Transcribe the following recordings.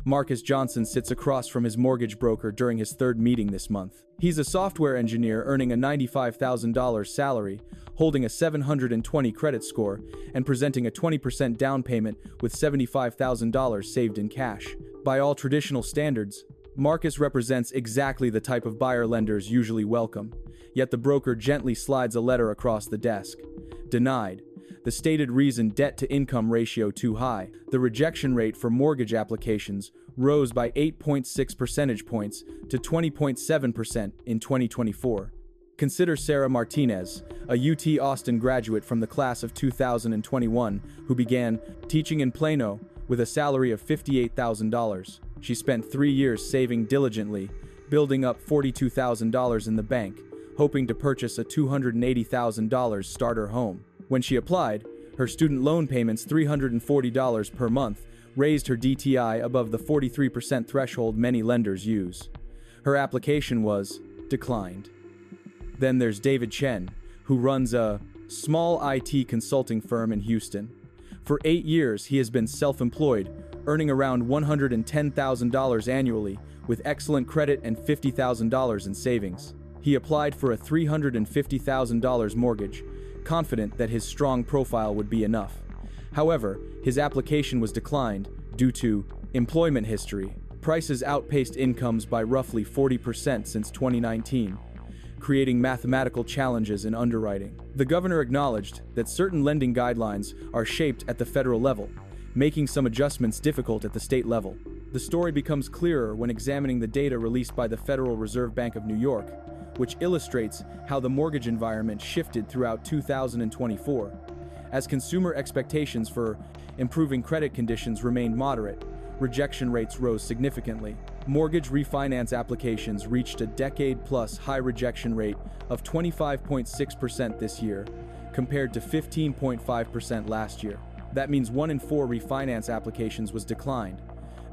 Marcus Johnson sits across from his mortgage broker during his third meeting this month. He's a software engineer earning a $95,000 salary, holding a 720 credit score, and presenting a 20% down payment with $75,000 saved in cash. By all traditional standards, Marcus represents exactly the type of buyer lenders usually welcome, yet the broker gently slides a letter across the desk. Denied. The stated reason: debt-to-income ratio too high. The rejection rate for mortgage applications rose by 8.6 percentage points to 20.7% in 2024. Consider Sarah Martinez, a UT Austin graduate from the class of 2021 who began teaching in Plano with a salary of $58,000. She spent 3 years saving diligently, building up $42,000 in the bank, hoping to purchase a $280,000 starter home. When she applied, her student loan payments, $340 per month, raised her DTI above the 43% threshold many lenders use. Her application was declined. Then there's David Chen, who runs a small IT consulting firm in Houston. For 8 years, he has been self-employed, earning around $110,000 annually, with excellent credit and $50,000 in savings. He applied for a $350,000 mortgage, confident that his strong profile would be enough. However, his application was declined due to employment history. Prices outpaced incomes by roughly 40% since 2019, creating mathematical challenges in underwriting. The governor acknowledged that certain lending guidelines are shaped at the federal level, making some adjustments difficult at the state level. The story becomes clearer when examining the data released by the Federal Reserve Bank of New York, which illustrates how the mortgage environment shifted throughout 2024. As consumer expectations for improving credit conditions remained moderate, rejection rates rose significantly. Mortgage refinance applications reached a decade-plus high rejection rate of 25.6% this year, compared to 15.5% last year. That means 1 in 4 refinance applications was declined.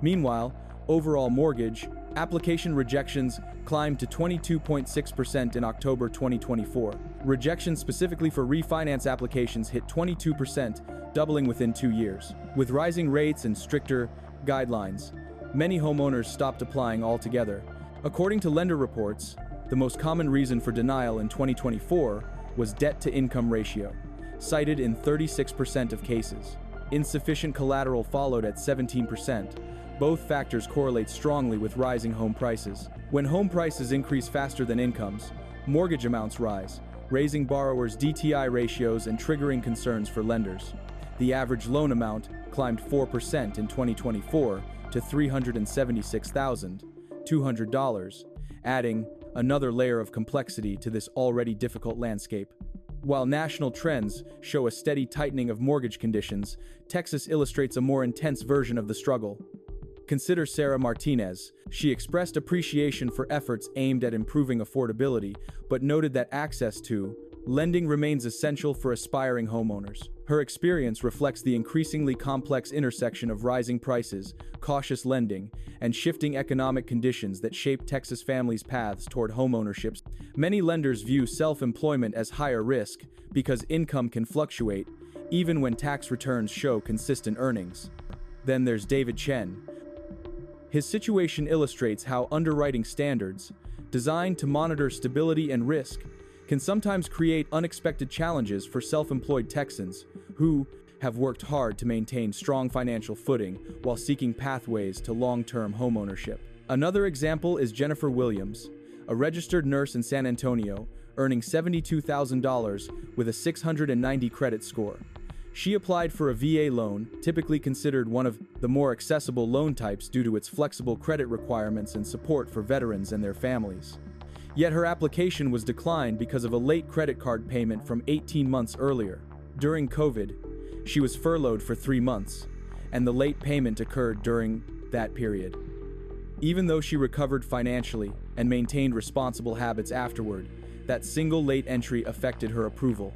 Meanwhile, overall mortgage application rejections climbed to 22.6% in October 2024. Rejections specifically for refinance applications hit 22%, doubling within 2 years. With rising rates and stricter guidelines, many homeowners stopped applying altogether. According to lender reports, the most common reason for denial in 2024 was debt-to-income ratio, cited in 36% of cases. Insufficient collateral followed at 17%. Both factors correlate strongly with rising home prices. When home prices increase faster than incomes, mortgage amounts rise, raising borrowers' DTI ratios and triggering concerns for lenders. The average loan amount climbed 4% in 2024 to $376,200, adding another layer of complexity to this already difficult landscape. While national trends show a steady tightening of mortgage conditions, Texas illustrates a more intense version of the struggle. Consider Sarah Martinez. She expressed appreciation for efforts aimed at improving affordability, but noted that access to lending remains essential for aspiring homeowners. Her experience reflects the increasingly complex intersection of rising prices, cautious lending, and shifting economic conditions that shape Texas families' paths toward homeownership. Many lenders view self-employment as higher risk because income can fluctuate, even when tax returns show consistent earnings. Then there's David Chen. His situation illustrates how underwriting standards, designed to monitor stability and risk, can sometimes create unexpected challenges for self-employed Texans who have worked hard to maintain strong financial footing while seeking pathways to long-term homeownership. Another example is Jennifer Williams, a registered nurse in San Antonio, earning $72,000 with a 690 credit score. She applied for a VA loan, typically considered one of the more accessible loan types due to its flexible credit requirements and support for veterans and their families. Yet her application was declined because of a late credit card payment from 18 months earlier. During COVID, she was furloughed for 3 months, and the late payment occurred during that period. Even though she recovered financially and maintained responsible habits afterward, that single late entry affected her approval.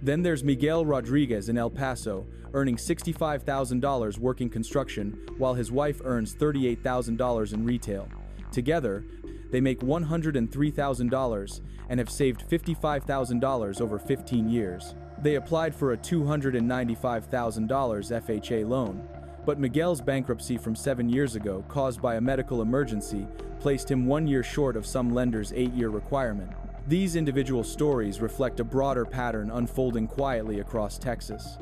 Then there's Miguel Rodriguez in El Paso, earning $65,000 working construction, while his wife earns $38,000 in retail. Together, they make $103,000 and have saved $55,000 over 15 years. They applied for a $295,000 FHA loan, But Miguel's bankruptcy from 7 years ago, caused by a medical emergency, placed him 1 year short of some lenders' 8-year requirement. These individual stories reflect a broader pattern unfolding quietly across Texas.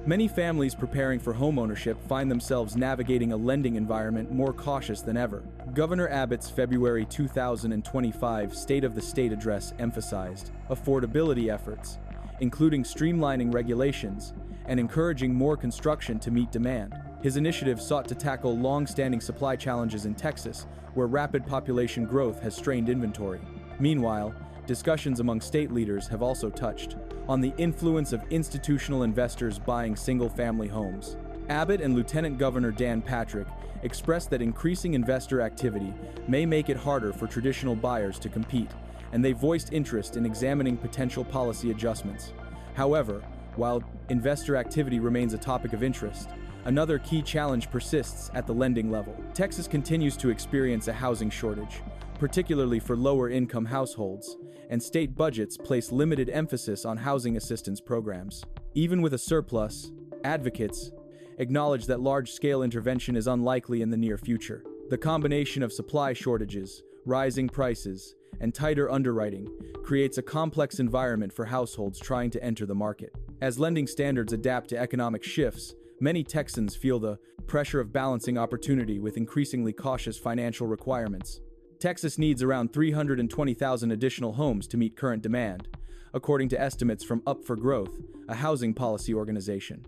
Many families preparing for homeownership find themselves navigating a lending environment more cautious than ever. Governor Abbott's February 2025 State of the State address emphasized affordability efforts, including streamlining regulations and encouraging more construction to meet demand. His initiative sought to tackle long-standing supply challenges in Texas, where rapid population growth has strained inventory. Meanwhile, discussions among state leaders have also touched on the influence of institutional investors buying single-family homes. Abbott and Lieutenant Governor Dan Patrick expressed that increasing investor activity may make it harder for traditional buyers to compete, and they voiced interest in examining potential policy adjustments. However, while investor activity remains a topic of interest, another key challenge persists at the lending level. Texas continues to experience a housing shortage, particularly for lower-income households, and state budgets place limited emphasis on housing assistance programs. Even with a surplus, advocates acknowledge that large-scale intervention is unlikely in the near future. The combination of supply shortages, rising prices, and tighter underwriting creates a complex environment for households trying to enter the market. As lending standards adapt to economic shifts, many Texans feel the pressure of balancing opportunity with increasingly cautious financial requirements. Texas needs around 320,000 additional homes to meet current demand, according to estimates from Up for Growth, a housing policy organization.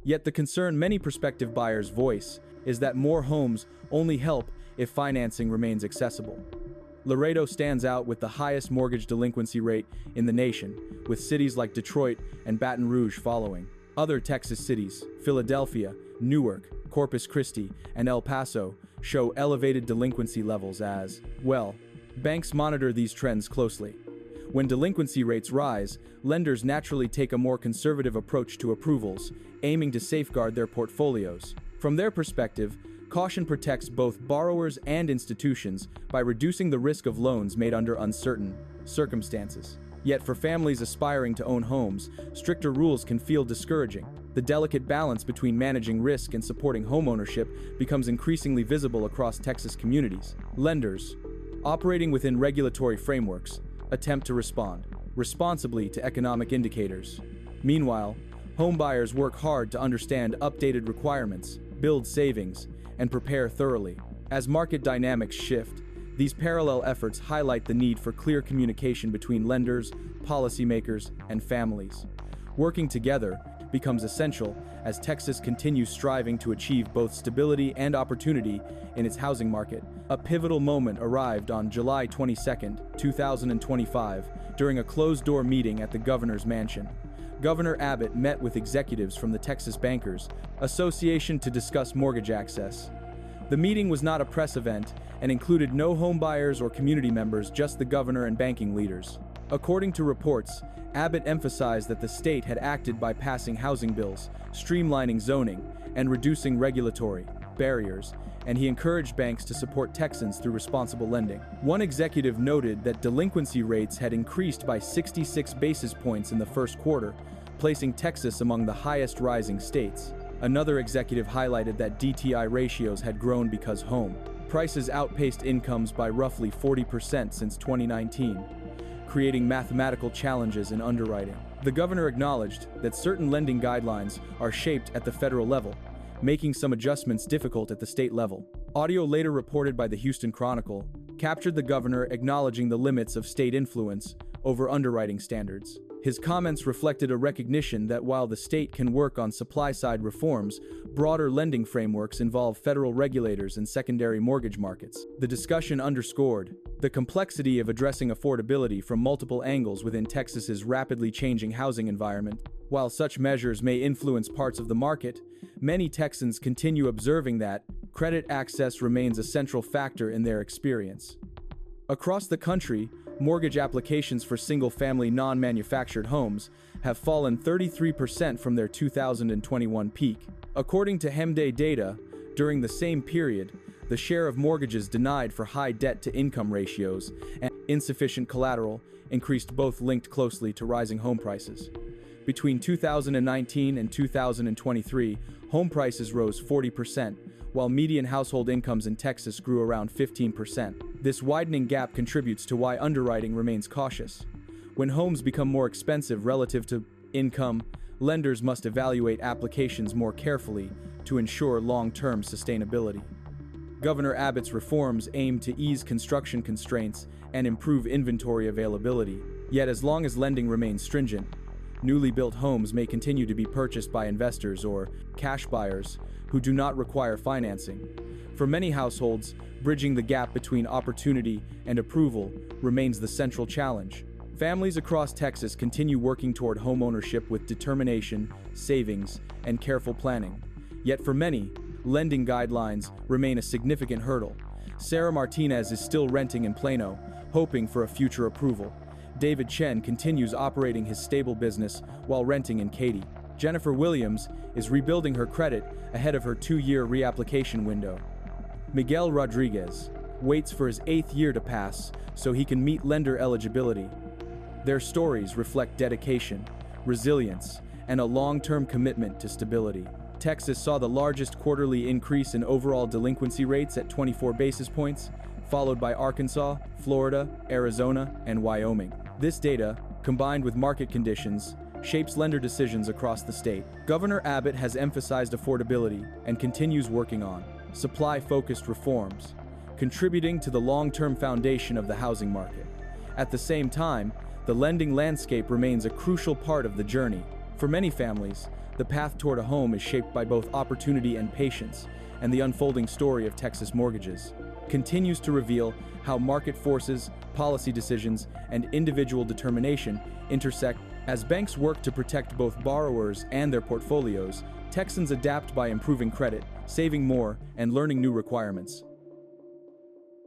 Yet the concern many prospective buyers voice is that more homes only help if financing remains accessible. Laredo stands out with the highest mortgage delinquency rate in the nation, with cities like Detroit and Baton Rouge following. Other Texas cities, Philadelphia, Newark, Corpus Christi, and El Paso, show elevated delinquency levels as well. Banks monitor these trends closely. When delinquency rates rise, lenders naturally take a more conservative approach to approvals, aiming to safeguard their portfolios. From their perspective, caution protects both borrowers and institutions by reducing the risk of loans made under uncertain circumstances. Yet for families aspiring to own homes, stricter rules can feel discouraging. The delicate balance between managing risk and supporting homeownership becomes increasingly visible across Texas communities. Lenders, operating within regulatory frameworks, attempt to respond responsibly to economic indicators. Meanwhile, homebuyers work hard to understand updated requirements, build savings, and prepare thoroughly. As market dynamics shift, these parallel efforts highlight the need for clear communication between lenders, policymakers, and families. Working together becomes essential as Texas continues striving to achieve both stability and opportunity in its housing market. A pivotal moment arrived on July 22, 2025, during a closed-door meeting at the governor's mansion. Governor Abbott met with executives from the Texas Bankers Association to discuss mortgage access. The meeting was not a press event and included no homebuyers or community members, just the governor and banking leaders. According to reports, Abbott emphasized that the state had acted by passing housing bills, streamlining zoning, and reducing regulatory barriers, and he encouraged banks to support Texans through responsible lending. One executive noted that delinquency rates had increased by 66 basis points in the first quarter, placing Texas among the highest rising states. Another executive highlighted that DTI ratios had grown because home prices outpaced incomes by roughly 40% since 2019, creating mathematical challenges in underwriting. The governor acknowledged that certain lending guidelines are shaped at the federal level, making some adjustments difficult at the state level. Audio later reported by the Houston Chronicle captured the governor acknowledging the limits of state influence over underwriting standards. His comments reflected a recognition that while the state can work on supply-side reforms, broader lending frameworks involve federal regulators and secondary mortgage markets. The discussion underscored the complexity of addressing affordability from multiple angles within Texas's rapidly changing housing environment. While such measures may influence parts of the market, many Texans continue observing that credit access remains a central factor in their experience. Across the country, mortgage applications for single-family non-manufactured homes have fallen 33% from their 2021 peak. According to HMDA data, during the same period, the share of mortgages denied for high debt-to-income ratios and insufficient collateral increased, both linked closely to rising home prices. Between 2019 and 2023, home prices rose 40%, while median household incomes in Texas grew around 15%. This widening gap contributes to why underwriting remains cautious. When homes become more expensive relative to income, lenders must evaluate applications more carefully to ensure long-term sustainability. Governor Abbott's reforms aim to ease construction constraints and improve inventory availability. Yet as long as lending remains stringent, newly built homes may continue to be purchased by investors or cash buyers who do not require financing. For many households, bridging the gap between opportunity and approval remains the central challenge. Families across Texas continue working toward homeownership with determination, savings, and careful planning. Yet for many, lending guidelines remain a significant hurdle. Sarah Martinez is still renting in Plano, hoping for a future approval. David Chen continues operating his stable business while renting in Katy. Jennifer Williams is rebuilding her credit ahead of her 2-year reapplication window. Miguel Rodriguez waits for his 8th year to pass so he can meet lender eligibility. Their stories reflect dedication, resilience, and a long-term commitment to stability. Texas saw the largest quarterly increase in overall delinquency rates at 24 basis points, followed by Arkansas, Florida, Arizona, and Wyoming. This data, combined with market conditions, shapes lender decisions across the state. Governor Abbott has emphasized affordability and continues working on supply-focused reforms, contributing to the long-term foundation of the housing market. At the same time, the lending landscape remains a crucial part of the journey. For many families, the path toward a home is shaped by both opportunity and patience, and the unfolding story of Texas mortgages continues to reveal how market forces, policy decisions, and individual determination intersect. As banks work to protect both borrowers and their portfolios, Texans adapt by improving credit, saving more, and learning new requirements.